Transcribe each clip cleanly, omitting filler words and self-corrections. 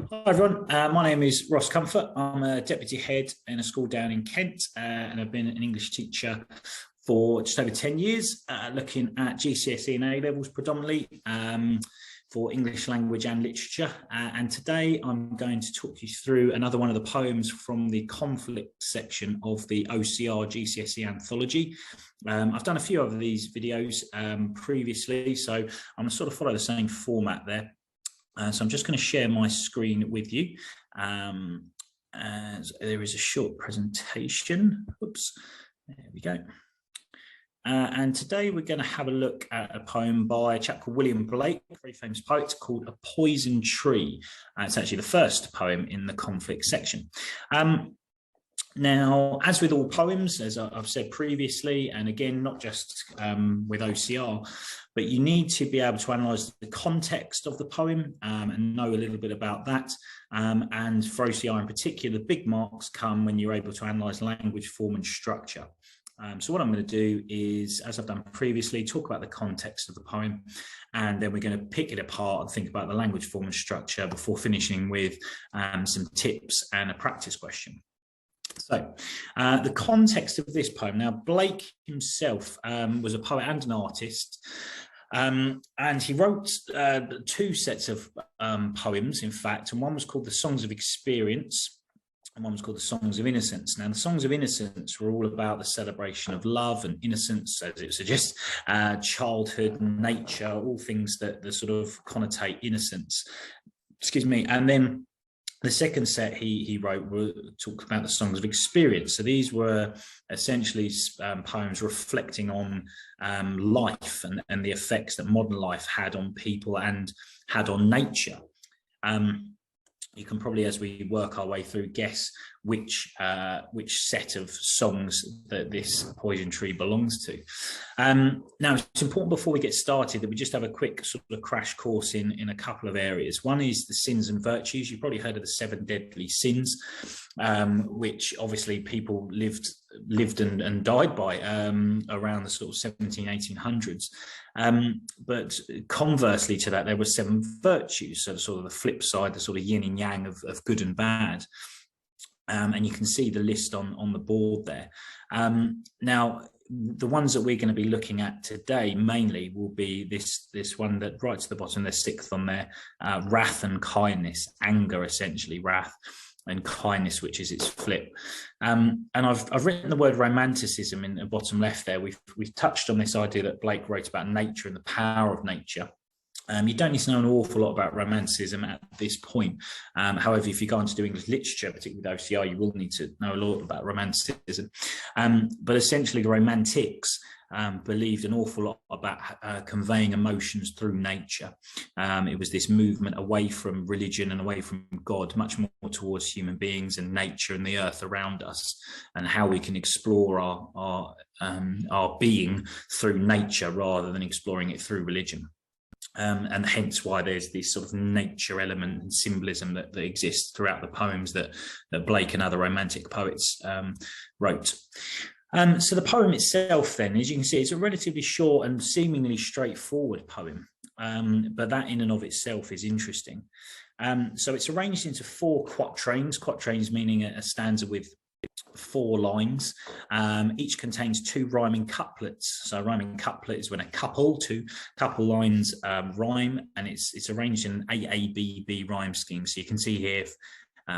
Hi everyone, my name is Ross Comfort. I'm a deputy head in a school down in Kent, and I've been an English teacher for just over 10 years, looking at GCSE and A levels predominantly, for English language and literature. And today I'm going to talk you through another one of the poems from the conflict section of the OCR GCSE Anthology. I've done a few of these videos previously, so I'm going to sort of follow the same format there. So I'm just going to share my screen with you, as there is a short presentation. Oops, there we go. And today we're going to have a look at a poem by a chap called William Blake, a very famous poet, called A Poison Tree. It's actually the first poem in the conflict section. Now, as with all poems, as I've said previously, and again, not just with OCR, but you need to be able to analyse the context of the poem and know a little bit about that. And for OCR in particular, the big marks come when you're able to analyse language, form and structure. So what I'm going to do is, as I've done previously, talk about the context of the poem, and then we're going to pick it apart and think about the language, form and structure before finishing with some tips and a practice question. So the context of this poem. Now, Blake himself was a poet and an artist, and he wrote two sets of poems, in fact, and one was called The Songs of Experience and one was called The Songs of Innocence. Now, the Songs of Innocence were all about the celebration of love and innocence, as it suggests, childhood, nature, all things that sort of connotate innocence. Excuse me. And then the second set he wrote talked about the Songs of Experience. So these were essentially poems reflecting on life and the effects that modern life had on people and had on nature. You can probably, as we work our way through, guess which set of songs that this Poison Tree belongs to. Now, it's important before we get started that we just have a quick sort of crash course in a couple of areas. One is the sins and virtues. You've probably heard of the 7 deadly sins, which obviously people lived and died by around the sort of 1800s. But conversely to that, there were 7 virtues, so sort of the flip side, the sort of yin and yang of good and bad. And you can see the list on the board there. Now, the ones that we're going to be looking at today mainly will be this one that right to the bottom, the 6th on there, wrath and kindness, anger essentially, wrath, and kindness, which is its flip. And I've written the word romanticism in the bottom left there. We've touched on this idea that Blake wrote about nature and the power of nature. You don't need to know an awful lot about romanticism at this point. However, if you go on to do English literature, particularly with OCR, you will need to know a lot about romanticism. But essentially, the Romantics believed an awful lot about conveying emotions through nature. It was this movement away from religion and away from God, much more towards human beings and nature and the earth around us, and how we can explore our being through nature rather than exploring it through religion. And hence why there's this sort of nature element and symbolism that exists throughout the poems that Blake and other romantic poets wrote. So the poem itself then, as you can see, it's a relatively short and seemingly straightforward poem, but that in and of itself is interesting. So it's arranged into 4 quatrains meaning a stanza with 4 lines. Each contains 2 rhyming couplets. So a rhyming couplet is when a couple lines rhyme, and it's arranged in an AABB rhyme scheme. So you can see here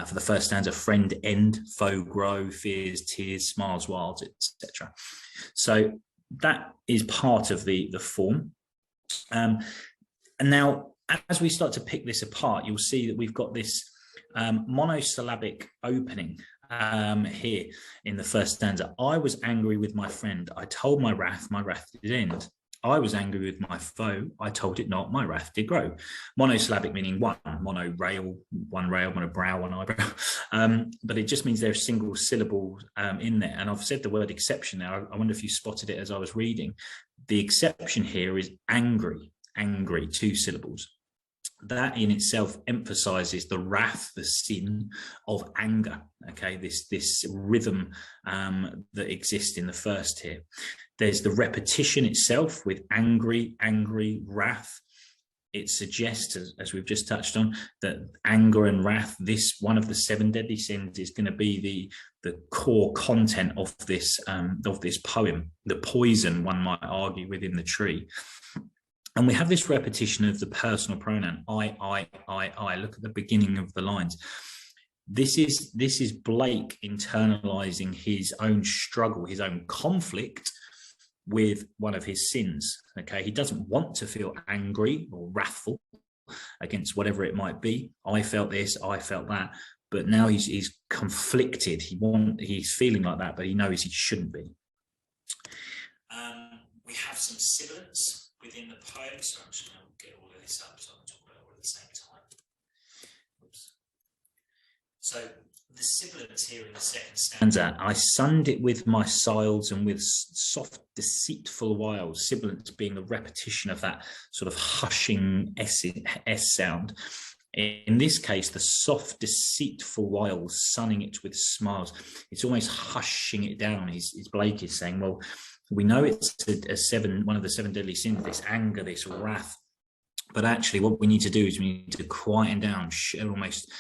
for the first stanza, friend end, foe grow, fears, tears, smiles, wild, etc. So that is part of the form. And now, as we start to pick this apart, you'll see that we've got this monosyllabic opening here in the first stanza. I was angry with my friend. I told my wrath did end. I was angry with my foe. I told it not. My wrath did grow. Monosyllabic meaning one. Mono rail, one brow, one eyebrow. But it just means there's single syllables in there. And I've said the word exception now. I wonder if you spotted it as I was reading. The exception here is angry, 2 syllables. That in itself emphasizes the wrath, the sin of anger. Okay, this rhythm that exists in the first here. There's the repetition itself with angry, wrath. it suggests, as we've just touched on, that anger and wrath, this one of the 7 deadly sins, is going to be the core content of this poem, the poison, one might argue, within the tree. And we have this repetition of the personal pronoun, I. Look at the beginning of the lines. This is Blake internalizing his own struggle, his own conflict with one of his sins. Okay, he doesn't want to feel angry or wrathful against whatever it might be. I felt this, I felt that, but now he's conflicted. He's feeling like that, but he knows he shouldn't be. We have some sibilants within the poem, so I'm just going to get all of this up so I can talk about it all at the same time. Oops. So the sibilants here in the second stanza, I sunned it with my siles and with soft deceitful wiles, sibilants being a repetition of that sort of hushing S sound. In this case, the soft deceitful wiles, sunning it with smiles, it's almost hushing it down. Blake is saying, well, we know it's one of the 7 deadly sins, this anger, this wrath. But actually, what we need to do is we need to quieten down, almost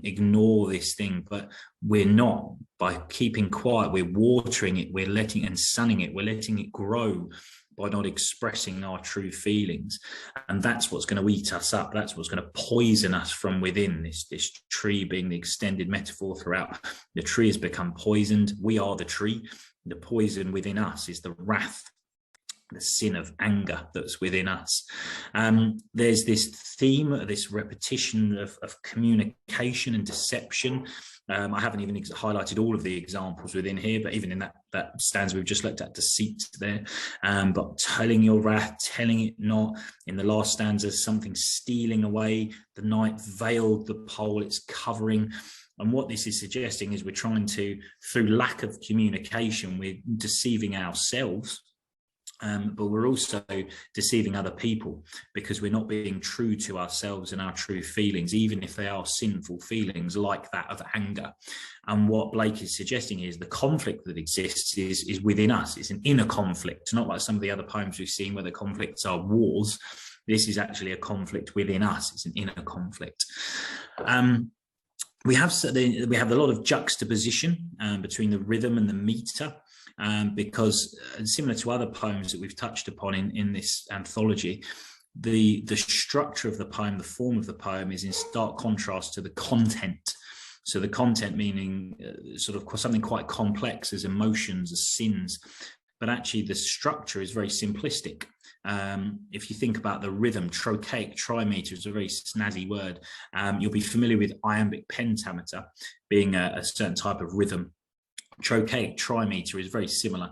ignore this thing. But we're not. By keeping quiet, we're watering it, we're letting and sunning it, we're letting it grow by not expressing our true feelings. And that's what's going to eat us up. That's what's going to poison us from within. This tree being the extended metaphor throughout. The tree has become poisoned. We are the tree. The poison within us is the wrath, the sin of anger that's within us. There's this theme, this repetition of communication and deception. I haven't even highlighted all of the examples within here, but even in that stanza we've just looked at, deceit there. But telling your wrath, telling it not. In the last stanza, something stealing away. The night veiled the pole, it's covering. And what this is suggesting is we're trying to, through lack of communication, we're deceiving ourselves. But we're also deceiving other people because we're not being true to ourselves and our true feelings, even if they are sinful feelings like that of anger. And what Blake is suggesting is the conflict that exists is within us. It's an inner conflict, not like some of the other poems we've seen where the conflicts are wars. This is actually a conflict within us. It's an inner conflict. We have a lot of juxtaposition between the rhythm and the meter. Because similar to other poems that we've touched upon in this anthology, the structure of the poem, the form of the poem, is in stark contrast to the content. So the content meaning sort of something quite complex as emotions, as sins, but actually the structure is very simplistic. If you think about the rhythm, trochaic trimeter is a very snazzy word. You'll be familiar with iambic pentameter being a certain type of rhythm. Trochaic trimeter is very similar.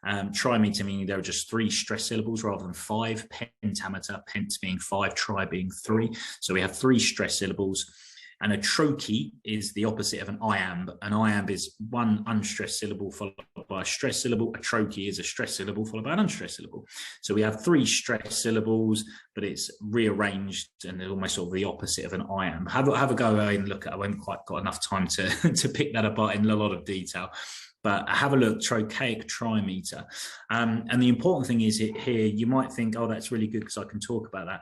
Trimeter meaning there are just 3 stress syllables rather than 5. Pentameter, pent being 5, tri being 3. So we have 3 stress syllables. And a trochee is the opposite of an iamb. An iamb is 1 unstressed syllable followed by a stress syllable. A trochee is a stress syllable followed by an unstressed syllable. So we have 3 stress syllables, but it's rearranged and they're almost sort of the opposite of an iamb. Have a go away and look at it. I haven't quite got enough time to pick that apart in a lot of detail. But have a look, trochaic trimeter. And the important thing is here, you might think, oh, that's really good because I can talk about that.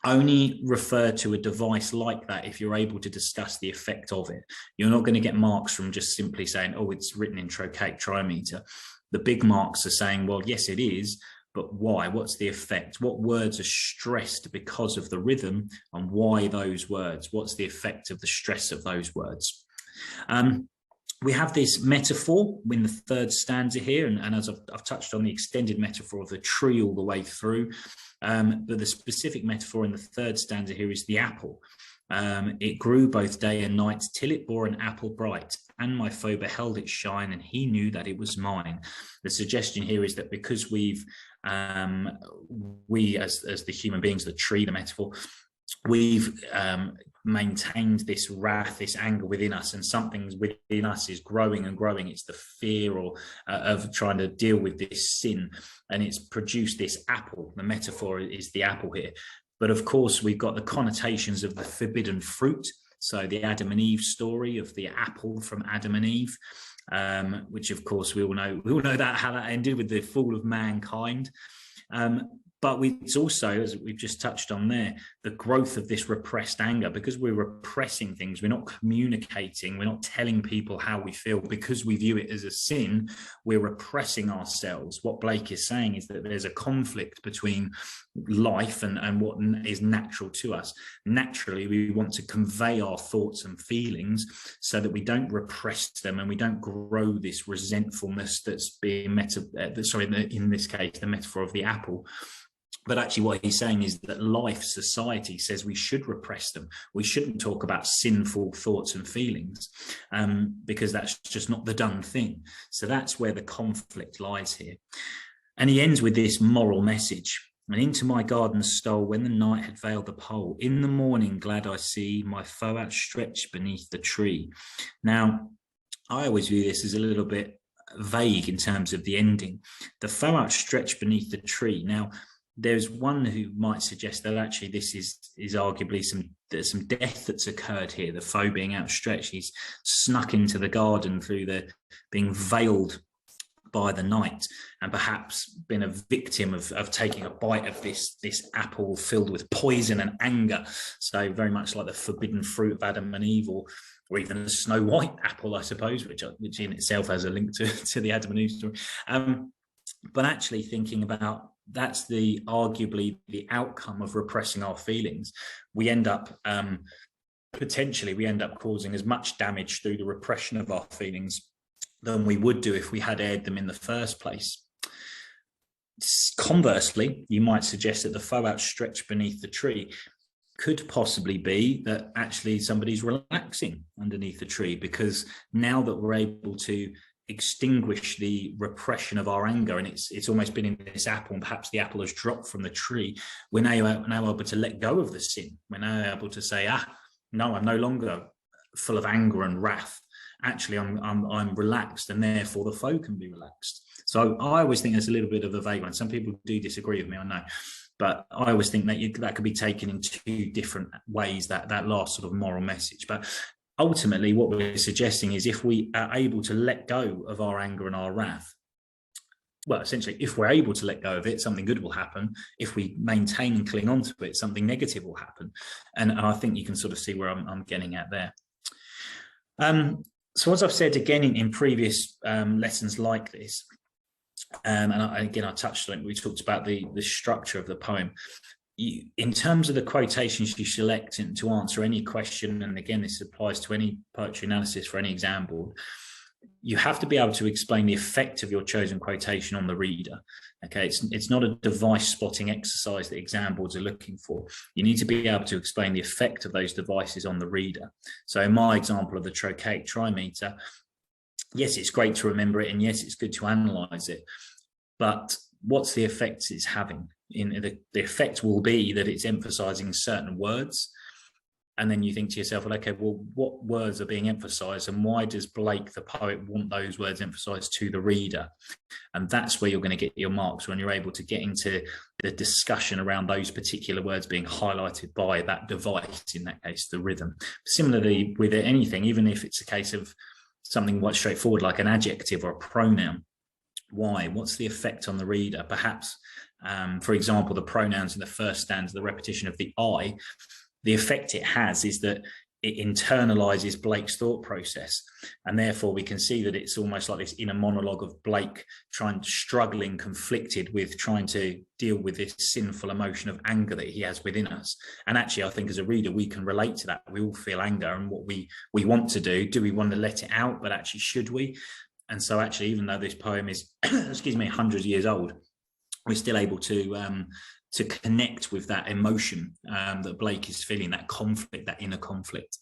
Only refer to a device like that if you're able to discuss the effect of it. You're not going to get marks from just simply saying, oh, it's written in trochaic trimeter. The big marks are saying, well, yes, it is, but why? What's the effect? What words are stressed because of the rhythm, and why those words? What's the effect of the stress of those words? We have this metaphor in the 3rd stanza here, and as I've touched on, the extended metaphor of the tree all the way through. But the specific metaphor in the 3rd stanza here is the apple. It grew both day and night till it bore an apple bright, and my foe beheld it shine, and he knew that it was mine. The suggestion here is that because we as the human beings, the tree, the metaphor, we've maintained this wrath, this anger within us, and something within us is growing and growing. It's the fear of trying to deal with this sin, and it's produced this apple. The metaphor is the apple here. But of course, we've got the connotations of the forbidden fruit. So the Adam and Eve story of the apple from Adam and Eve, which of course we all know that how that ended with the fall of mankind. But it's also, as we've just touched on there, the growth of this repressed anger. Because we're repressing things, we're not communicating, we're not telling people how we feel because we view it as a sin, we're repressing ourselves. What Blake is saying is that there's a conflict between life and what is natural to us. Naturally, we want to convey our thoughts and feelings so that we don't repress them and we don't grow this resentfulness that's being in this case, the metaphor of the apple. But actually what he's saying is that life, society says we should repress them. We shouldn't talk about sinful thoughts and feelings because that's just not the done thing. So that's where the conflict lies here. And he ends with this moral message. And into my garden stole when the night had veiled the pole. In the morning glad I see my foe outstretched beneath the tree. Now, I always view this as a little bit vague in terms of the ending. The foe outstretched beneath the tree. Now, there's one who might suggest that actually this is arguably there's some death that's occurred here, the foe being outstretched. He's snuck into the garden through being veiled by the night and perhaps been a victim of taking a bite of this apple filled with poison and anger. So very much like the forbidden fruit of Adam and Eve, or even the Snow White apple, I suppose, which in itself has a link to the Adam and Eve story. But actually thinking about that's arguably the outcome of repressing our feelings. We end up potentially causing as much damage through the repression of our feelings than we would do if we had aired them in the first place. Conversely, you might suggest that the foe outstretched beneath the tree could possibly be that actually somebody's relaxing underneath the tree, because now that we're able to extinguish the repression of our anger, and it's almost been in this apple, and perhaps the apple has dropped from the tree, we're now able to let go of the sin. We're now able to say, no, I'm no longer full of anger and wrath. Actually, I'm relaxed, and therefore the foe can be relaxed. So I always think there's a little bit of a vague one. Some people do disagree with me, I know, but I always think that could be taken in two different ways, that last sort of moral message. But ultimately, what we're suggesting is if we are able to let go of our anger and our wrath, well, essentially, if we're able to let go of it, something good will happen. If we maintain and cling on to it, something negative will happen. And I think you can sort of see where I'm getting at there. So as I've said again in previous lessons like this, and I touched on it, we talked about the structure of the poem. In terms of the quotations you select to answer any question, and again, this applies to any poetry analysis for any exam board, you have to be able to explain the effect of your chosen quotation on the reader. Okay, it's not a device spotting exercise that exam boards are looking for. You need to be able to explain the effect of those devices on the reader. So in my example of the trochaic trimeter, yes, it's great to remember it, and yes, it's good to analyze it, but what's the effect it's having? The effect will be that it's emphasizing certain words. And then you think to yourself, well, okay, well, what words are being emphasized, and why does Blake, the poet, want those words emphasized to the reader? And that's where you're going to get your marks, when you're able to get into the discussion around those particular words being highlighted by that device, in that case, the rhythm. Similarly, with anything, even if it's a case of something quite straightforward like an adjective or a pronoun, why? What's the effect on the reader? Perhaps, for example, the pronouns in the first stanza, the repetition of the I, the effect it has is that it internalizes Blake's thought process. And therefore we can see that it's almost like this inner monologue of Blake struggling, conflicted with trying to deal with this sinful emotion of anger that he has within us. And actually, I think as a reader, we can relate to that. We all feel anger, and what we want to do we want to let it out, but actually, should we? And so actually, even though this poem is, excuse me, hundreds of years old, we're still able to connect with that emotion that Blake is feeling, that conflict, that inner conflict.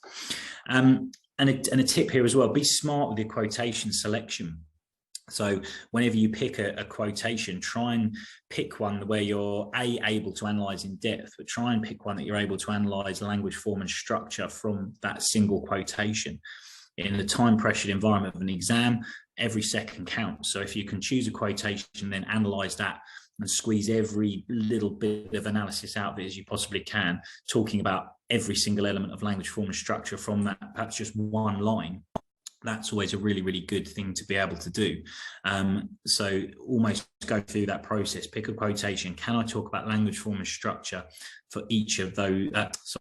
And a tip here as well, be smart with your quotation selection. So whenever you pick a quotation, try and pick one where you're able to analyze in depth, but try and pick one that you're able to analyze language, form and structure from that single quotation. In a time-pressured environment of an exam, every second counts. So if you can choose a quotation, then analyze that and squeeze every little bit of analysis out of it as you possibly can, talking about every single element of language, form and structure from that, perhaps just one line, that's always a really, really good thing to be able to do. So almost go through that process, pick a quotation. Can I talk about language, form and structure for each of those,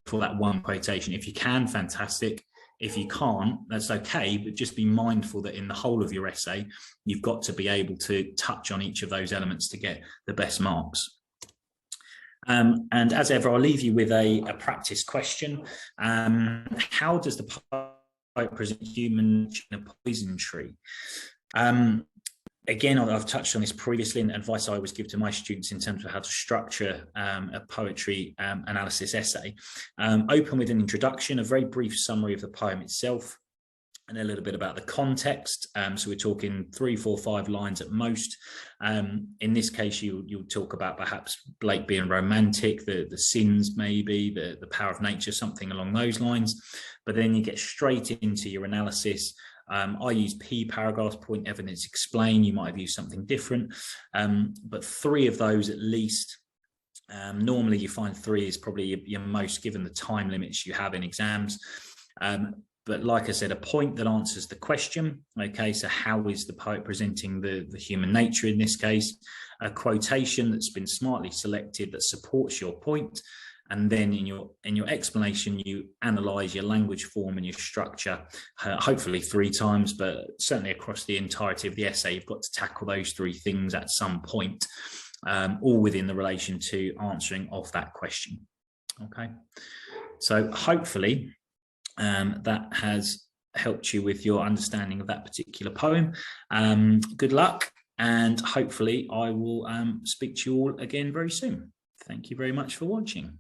for that one quotation? If you can, fantastic. If you can't, that's okay, but just be mindful that in the whole of your essay, you've got to be able to touch on each of those elements to get the best marks. And as ever, I'll leave you with a practice question. How does the poet present human in a poison tree? Again, I've touched on this previously in advice I always give to my students in terms of how to structure a poetry analysis essay. Open with an introduction, a very brief summary of the poem itself, and a little bit about the context. So we're talking 3, 4, 5 lines at most. In this case, you'll talk about perhaps Blake being romantic, the sins maybe, the power of nature, something along those lines. But then you get straight into your analysis. I use P paragraphs, point, evidence, explain. You might have used something different, but 3 of those at least. Normally you find 3 is probably your most, given the time limits you have in exams. But like I said, a point that answers the question. Okay, so how is the poet presenting the human nature in this case? A quotation that's been smartly selected that supports your point. And then in your explanation, you analyze your language, form and your structure, hopefully 3 times, but certainly across the entirety of the essay, you've got to tackle those 3 things at some point, all within the relation to answering of that question. Okay, so hopefully that has helped you with your understanding of that particular poem. Good luck, and hopefully I will speak to you all again very soon. Thank you very much for watching.